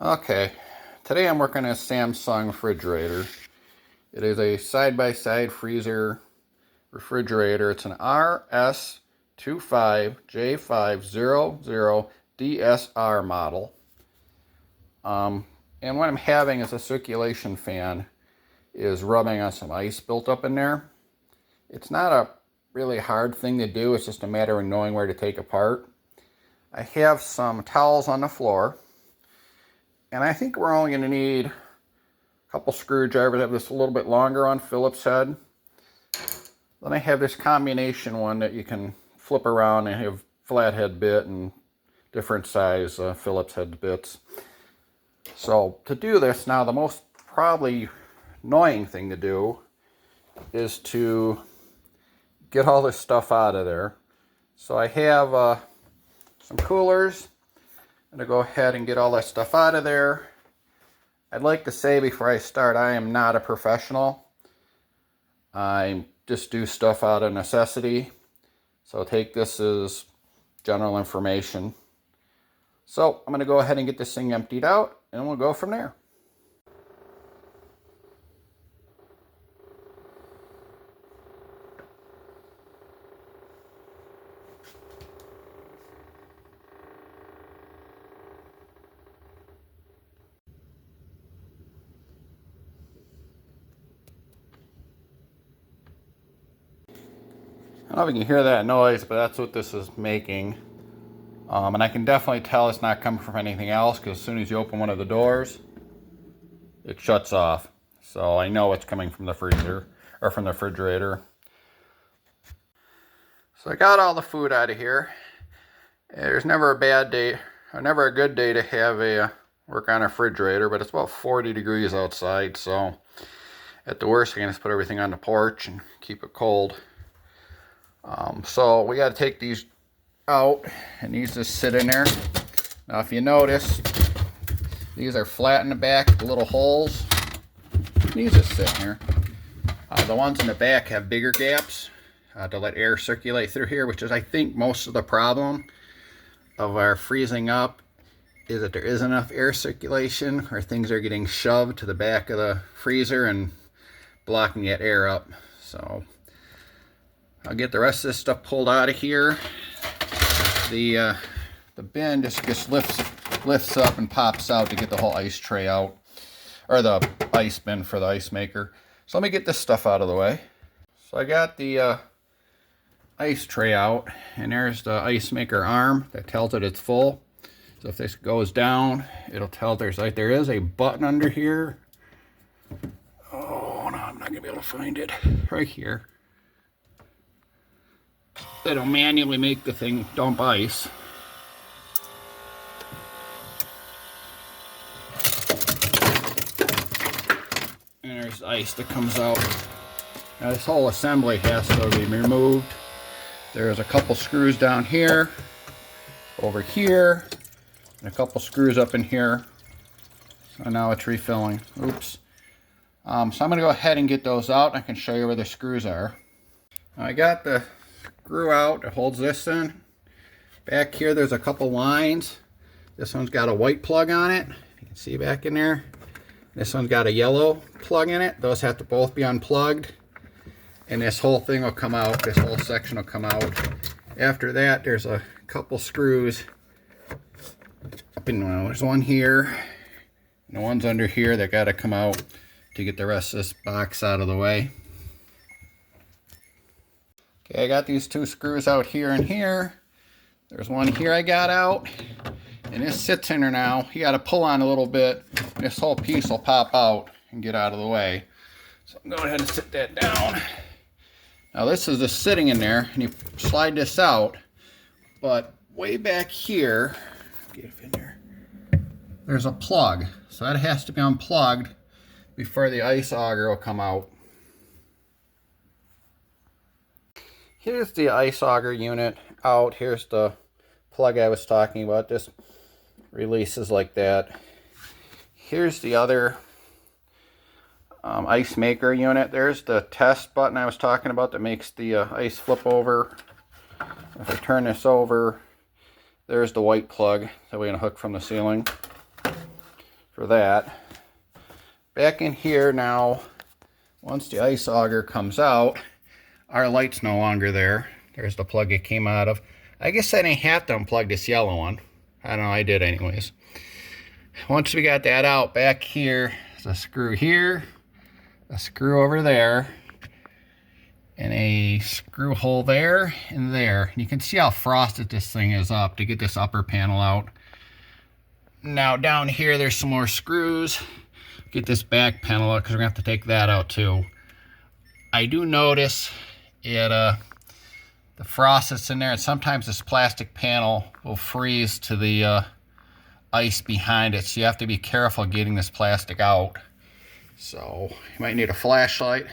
Okay, today I'm working on a Samsung refrigerator. It is a side-by-side freezer refrigerator. It's an RS25j500dsr model. And what I'm having is a circulation fan is rubbing on some ice built up in there. It's not a really hard thing to do. It's just a matter of knowing where to take apart. I have some towels on the floor. And I think we're only going to need a couple screwdrivers. I have this a little bit longer on Phillips head. Then I have this combination one that you can flip around and have flathead bit and different size Phillips head bits. So to do this now, the most probably annoying thing to do is to get all this stuff out of there. So I have some coolers. I'm going to go ahead and get all that stuff out of there. I'd like to say before I start, I am not a professional. I just do stuff out of necessity. So take this as general information. So I'm going to go ahead and get this thing emptied out, and we'll go from there. I don't know if you can hear that noise, but that's what this is making. And I can definitely tell it's not coming from anything else, because as soon as you open one of the doors, it shuts off. So I know it's coming from the freezer, or from the refrigerator. So I got all the food out of here. There's never a bad day, or never a good day to have a work on a refrigerator, but it's about 40 degrees outside, so at the worst I can just put everything on the porch and keep it cold. So we got to take these out, and these just sit in there. Now if you notice, these are flat in the back, the little holes. These just sit here. The ones in the back have bigger gaps to let air circulate through here, which is I think most of the problem of our freezing up is that there isn't enough air circulation, or things are getting shoved to the back of the freezer and blocking that air up. So I'll get the rest of this stuff pulled out of here. The bin just lifts up and pops out to get the whole ice tray out, or the ice bin for the ice maker. So let me get this stuff out of the way. So I got the ice tray out, and there's the ice maker arm that tells it it's full. So if this goes down, it'll tell there is a button under here. Oh no, I'm not gonna be able to find it. Right here. It'll manually make the thing dump ice. And there's ice that comes out. Now this whole assembly has to be removed. There's a couple screws down here, over here, and a couple screws up in here. So now it's refilling. Oops. So I'm going to go ahead and get those out. I can show you where the screws are. I got the screw out that holds this in. Back here there's a couple lines. This one's got a white plug on it. You can see back in there. This one's got a yellow plug in it. Those have to both be unplugged. And this whole thing will come out. This whole section will come out. After that, there's a couple screws up in, there's one here, and the one's under here that got to come out to get the rest of this box out of the way. Okay, I got these two screws out here and here. There's one here I got out, and this sits in there now. You got to pull on a little bit, and this whole piece will pop out and get out of the way. So I'm going to go ahead and sit that down. Now this is just sitting in there, and you slide this out, but way back here, get it in there, there's a plug. So that has to be unplugged before the ice auger will come out. Here's the ice auger unit out. Here's the plug I was talking about. This releases like that. Here's the other ice maker unit. There's the test button I was talking about that makes the ice flip over. If I turn this over, there's the white plug that we're going to hook from the ceiling. for that. Back in here now, once the ice auger comes out, our light's no longer there. There's the plug it came out of. I guess I didn't have to unplug this yellow one. I don't know, I did anyways. Once we got that out, back here is a screw here, a screw over there, and a screw hole there and there. And you can see how frosted this thing is up to get this upper panel out. Now down here, there's some more screws. Get this back panel out because we're going to have to take that out too. I do notice it, the frost that's in there, and sometimes this plastic panel will freeze to the ice behind it, so you have to be careful getting this plastic out. So you might need a flashlight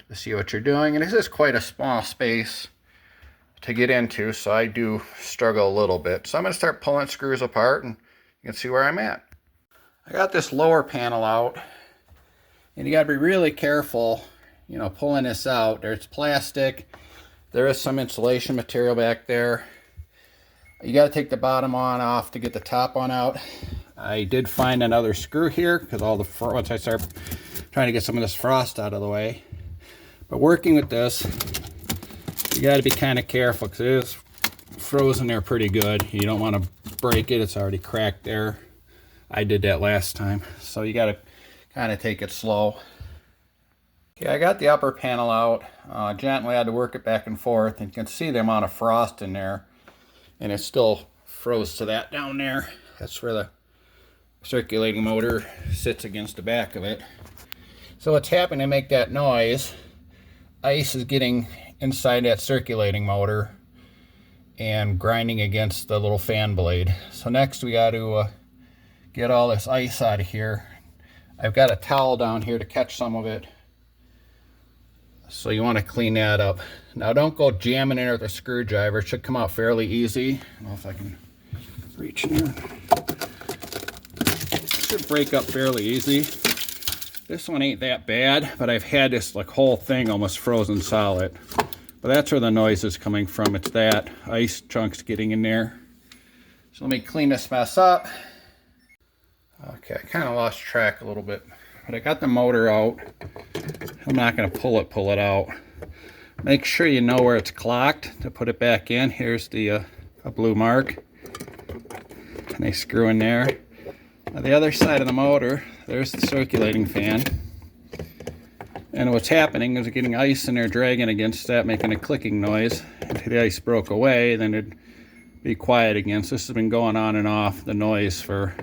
to see what you're doing, and this is quite a small space to get into, so I do struggle a little bit. So I'm going to start pulling screws apart, and you can see where I'm at. I got this lower panel out, and you got to be really careful, you know, pulling this out. There's plastic, there is some insulation material back there. You got to take the bottom one off to get the top one out. I did find another screw here because once I start trying to get some of this frost out of the way. But working with this, you got to be kind of careful because it is frozen there pretty good. You don't want to break it. It's already cracked there. I did that last time, so you got to kind of take it slow. Okay, I got the upper panel out. Gently had to work it back and forth, and you can see the amount of frost in there, and it still froze to that down there. That's where the circulating motor sits against the back of it. So what's happening to make that noise, ice is getting inside that circulating motor and grinding against the little fan blade. So next we got to get all this ice out of here. I've got a towel down here to catch some of it. So you want to clean that up. Now don't go jamming in there with a screwdriver. It should come out fairly easy. I don't know if I can reach in here. It should break up fairly easy. This one ain't that bad, but I've had this like whole thing almost frozen solid. But that's where the noise is coming from. It's that ice chunks getting in there. So let me clean this mess up. Okay, I kind of lost track a little bit, but I got the motor out. I'm not going to pull it out. Make sure you know where it's clocked to put it back in. Here's the a blue mark, and they screw in there. Now the other side of the motor, there's the circulating fan. And what's happening is getting ice in there, dragging against that, making a clicking noise. If the ice broke away, then it'd be quiet again. So this has been going on and off, the noise, for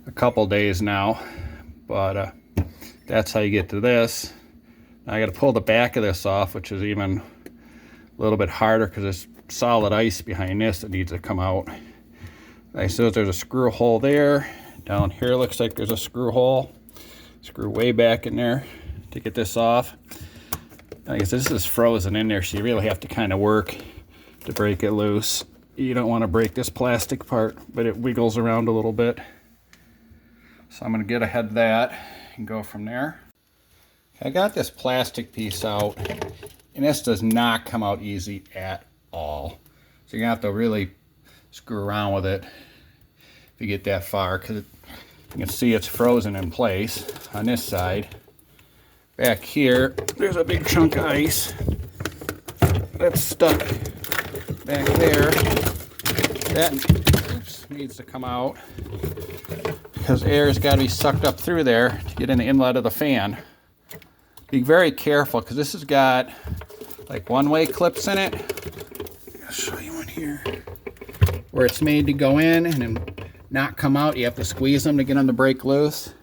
a couple days now. But that's how you get to this. Now I got to pull the back of this off, which is even a little bit harder because there's solid ice behind this that needs to come out. Like I said, there's a screw hole there. Down here looks like there's a screw hole. Screw way back in there to get this off. Like I said, this is frozen in there, so you really have to kind of work to break it loose. You don't want to break this plastic part, but it wiggles around a little bit. So I'm going to get ahead of that and go from there. I got this plastic piece out, and this does not come out easy at all. So you're going to have to really screw around with it if you get that far, because you can see it's frozen in place on this side. Back here, there's a big chunk of ice that's stuck back there. That needs to come out because air's got to be sucked up through there to get in the inlet of the fan. Be very careful because this has got like one-way clips in it. I'll show you one here where it's made to go in and then not come out. You have to squeeze them to get them to break loose.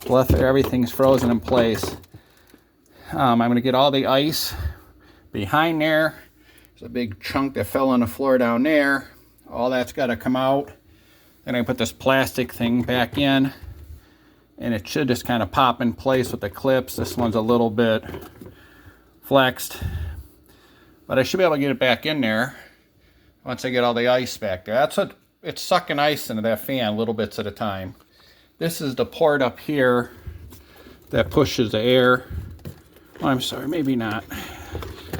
Plus everything's frozen in place. I'm going to get all the ice behind there. There's a big chunk that fell on the floor down there. All that's got to come out. Then I put this plastic thing back in, and it should just kind of pop in place with the clips. This one's a little bit flexed, but I should be able to get it back in there once I get all the ice back there. That's what it's sucking ice into that fan little bits at a time. This is the port up here that pushes the air. Oh, I'm sorry, maybe not.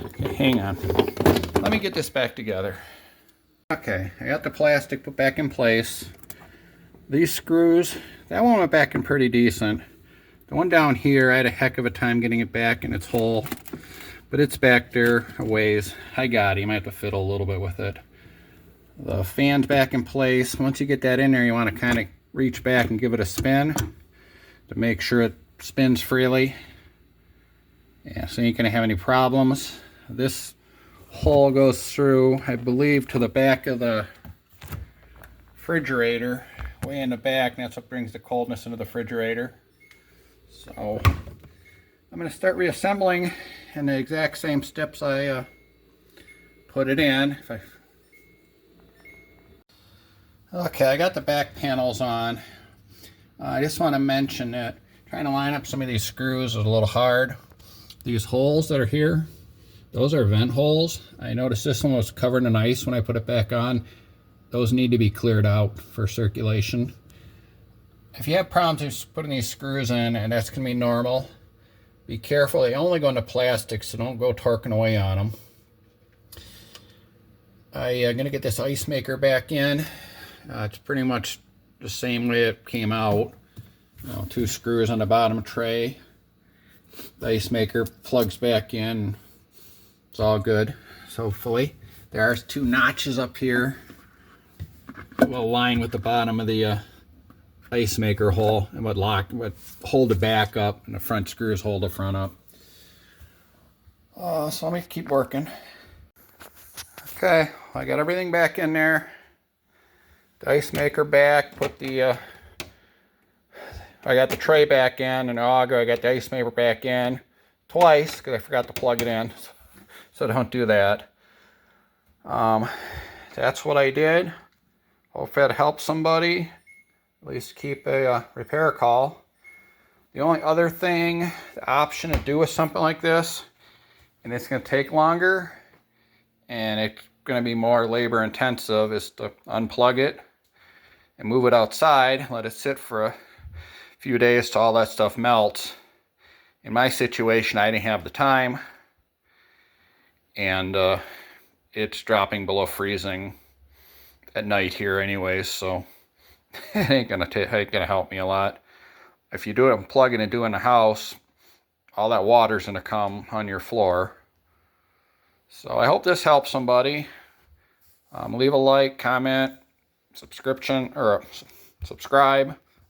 Okay, hang on. Let me get this back together. Okay, I got the plastic put back in place. these screws, that one went back in pretty decent. The one down here, I had a heck of a time getting it back in its hole, but it's back there a ways. I got it. You might have to fiddle a little bit with it. The fan's back in place. Once you get that in there, you want to kind of reach back and give it a spin to make sure it spins freely. Yeah, so you ain't going to have any problems. This hole goes through, I believe, to the back of the refrigerator, way in the back, and that's what brings the coldness into the refrigerator. So I'm going to start reassembling in the exact same steps I put it in. Okay, I got the back panels on. I just want to mention that trying to line up some of these screws is a little hard. These holes that are here, those are vent holes. I noticed this one was covered in ice when I put it back on. Those need to be cleared out for circulation. If you have problems putting these screws in, and that's going to be normal, be careful. They only go into plastic, so don't go torquing away on them. I'm going to get this ice maker back in. It's pretty much the same way it came out. Two screws on the bottom tray. The ice maker plugs back in. It's all good. So hopefully there are two notches up here that will align with the bottom of the ice maker hole and would hold the back up, and the front screws hold the front up. So let me keep working. Okay, I got everything back in there. The ice maker back, I got the tray back in, and I got the ice maker back in twice because I forgot to plug it in, so don't do that. That's what I did. Hope that helps somebody. At least keep a repair call. The only other thing, the option to do with something like this, and it's going to take longer, and it's going to be more labor intensive, is to unplug it and move it outside, let it sit for a few days till all that stuff melts. In my situation, I didn't have the time, and it's dropping below freezing at night here anyways, so it ain't gonna help me a lot. If you do it and plug it and do it in the house, all that water's gonna come on your floor. So I hope this helps somebody. Leave a like, comment, subscribe.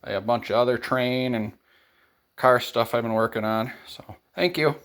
I have a bunch of other train and car stuff I've been working on. So thank you.